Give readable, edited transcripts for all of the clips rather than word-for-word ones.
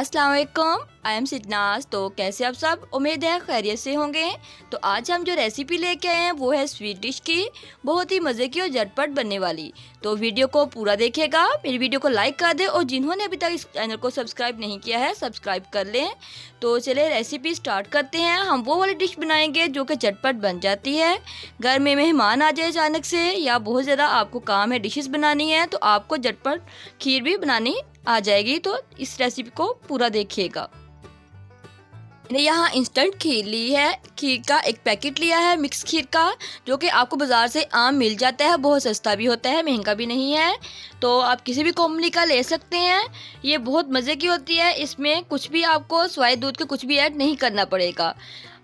अस्सलाम वालेकुम, I am SidNaaz. तो कैसे आप सब, उम्मीद है खैरियत से होंगे। तो आज हम जो रेसिपी लेके आए हैं वो है स्वीट डिश की, बहुत ही मज़े की और झटपट बनने वाली। तो वीडियो को पूरा देखिएगा, मेरी वीडियो को लाइक कर दें और जिन्होंने अभी तक इस चैनल को सब्सक्राइब नहीं किया है सब्सक्राइब कर लें। तो चलिए रेसिपी स्टार्ट करते हैं। हम वो वाली डिश बनाएंगे जो कि झटपट बन जाती है। घर में मेहमान आ जाए अचानक से या बहुत ज़्यादा आपको काम है, डिशेस बनानी है, तो आपको झटपट खीर भी बनानी आ जाएगी। तो इस रेसिपी को पूरा देखिएगा। मैंने यहाँ इंस्टेंट खीर ली है, खीर का एक पैकेट लिया है मिक्स खीर का, जो कि आपको बाज़ार से आम मिल जाता है, बहुत सस्ता भी होता है, महंगा भी नहीं है। तो आप किसी भी कंपनी का ले सकते हैं। ये बहुत मज़े की होती है, इसमें कुछ भी आपको सिवाय दूध के कुछ भी ऐड नहीं करना पड़ेगा।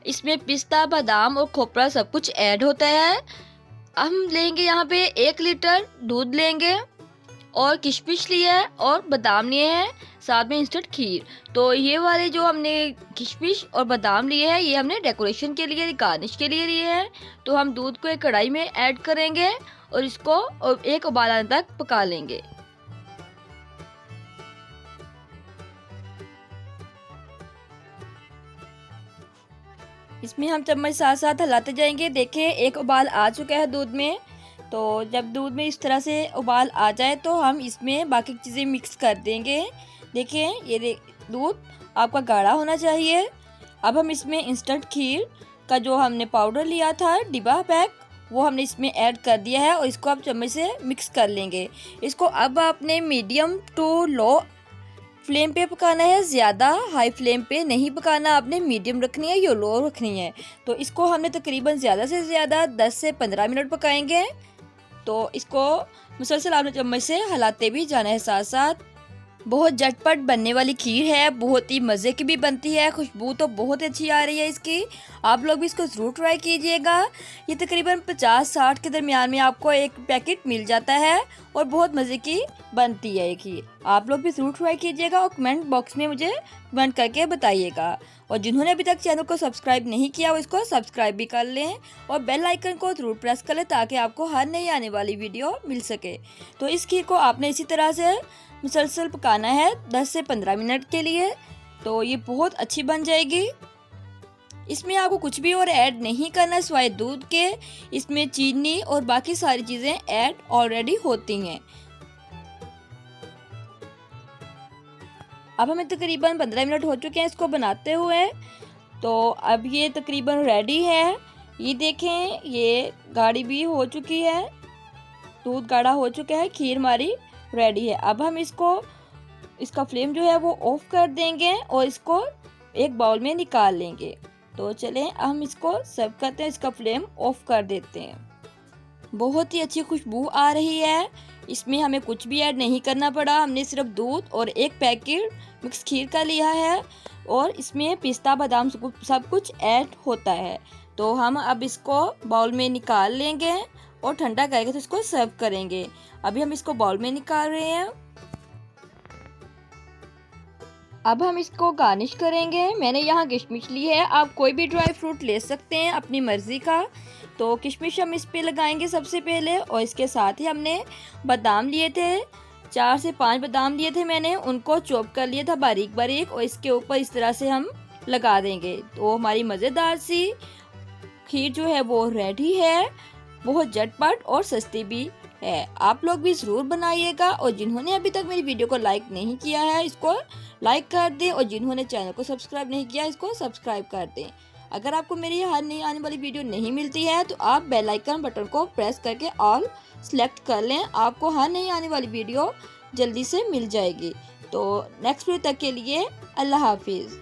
इसमें पिस्ता, बादाम और खोपरा सब कुछ ऐड होता है। हम लेंगे यहाँ पे 1 लीटर दूध लेंगे और किशमिश लिए है और बादाम लिए हैं, साथ में इंस्टेंट खीर। तो ये वाले जो हमने किशमिश और बादाम लिए हैं, ये हमने डेकोरेशन के लिए, गार्निश के लिए लिए हैं। तो हम दूध को एक कढ़ाई में ऐड करेंगे और इसको एक उबाल आने तक पका लेंगे। इसमें हम चम्मच साथ साथ हिलाते जाएंगे। देखिए एक उबाल आ चुका है दूध में। तो जब दूध में इस तरह से उबाल आ जाए तो हम इसमें बाकी चीज़ें मिक्स कर देंगे। देखिए ये दूध आपका गाढ़ा होना चाहिए। अब हम इसमें इंस्टेंट खीर का जो हमने पाउडर लिया था डिब्बा पैक, वो हमने इसमें ऐड कर दिया है और इसको आप चम्मच से मिक्स कर लेंगे। इसको अब आपने मीडियम टू लो फ्लेम पे पकाना है, ज़्यादा हाई फ्लेम पे नहीं पकाना, आपने मीडियम रखनी है या लो रखनी है। तो इसको हमने तकरीबन ज़्यादा से ज़्यादा 10 से 15 मिनट पकाएंगे। तो इसको मुसलसल आपने चम्मच से हिलाते भी जाना है साथ साथ। बहुत झटपट बनने वाली खीर है, बहुत ही मज़े की भी बनती है, खुशबू तो बहुत अच्छी आ रही है इसकी। आप लोग भी इसको ज़रूर ट्राई कीजिएगा। ये तकरीबन 50-60 के दरमियान में आपको एक पैकेट मिल जाता है और बहुत मज़े की बनती है ये खीर। आप लोग भी ज़रूर ट्राई कीजिएगा और कमेंट बॉक्स में मुझे कमेंट करके बताइएगा। और जिन्होंने अभी तक चैनल को सब्सक्राइब नहीं किया वो इसको सब्सक्राइब भी कर लें और बेल आइकन को ज़रूर प्रेस कर लें ताकि आपको हर नई आने वाली वीडियो मिल सके। तो इस खीर को आपने इसी तरह से मुसलसल पकाना है 10 से 15 मिनट के लिए। तो ये बहुत अच्छी बन जाएगी। इसमें आपको कुछ भी और ऐड नहीं करना सिवाय दूध के। इसमें चीनी और बाकी सारी चीज़ें ऐड ऑलरेडी होती हैं। अब हमें तकरीबन 15 मिनट हो चुके हैं इसको बनाते हुए। तो अब ये तकरीबन रेडी है। ये देखें ये गाढ़ी भी हो चुकी है, दूध गाढ़ा हो चुका है, खीर हमारी रेडी है। अब हम इसका फ्लेम जो है वो ऑफ कर देंगे और इसको एक बाउल में निकाल लेंगे। तो चलें हम इसको सर्व करते हैं। इसका फ्लेम ऑफ कर देते हैं। बहुत ही अच्छी खुशबू आ रही है। इसमें हमें कुछ भी ऐड नहीं करना पड़ा, हमने सिर्फ दूध और एक पैकेट मिक्स खीर का लिया है और इसमें पिस्ता बादाम सब कुछ ऐड होता है। तो हम अब इसको बाउल में निकाल लेंगे और ठंडा करके तो इसको सर्व करेंगे। अभी हम इसको बाउल में निकाल रहे हैं। अब हम इसको गार्निश करेंगे। मैंने यहाँ किशमिश ली है, आप कोई भी ड्राई फ्रूट ले सकते हैं अपनी मर्ज़ी का। तो किशमिश हम इस पे लगाएंगे सबसे पहले और इसके साथ ही हमने बादाम लिए थे, 4 से 5 बादाम लिए थे मैंने, उनको चॉप कर लिया था बारीक बारीक और इसके ऊपर इस तरह से हम लगा देंगे। तो हमारी मज़ेदार सी खीर जो है वो रेडी है, बहुत झटपट और सस्ती भी है। आप लोग भी ज़रूर बनाइएगा और जिन्होंने अभी तक मेरी वीडियो को लाइक नहीं किया है इसको लाइक कर दें और जिन्होंने चैनल को सब्सक्राइब नहीं किया इसको सब्सक्राइब कर दें। अगर आपको मेरी हर नई आने वाली वीडियो नहीं मिलती है तो आप बेल आइकन बटन को प्रेस करके ऑल सेलेक्ट कर लें, आपको हर नई आने वाली वीडियो जल्दी से मिल जाएगी। तो नेक्स्ट वीडियो तक के लिए अल्लाह हाफिज़।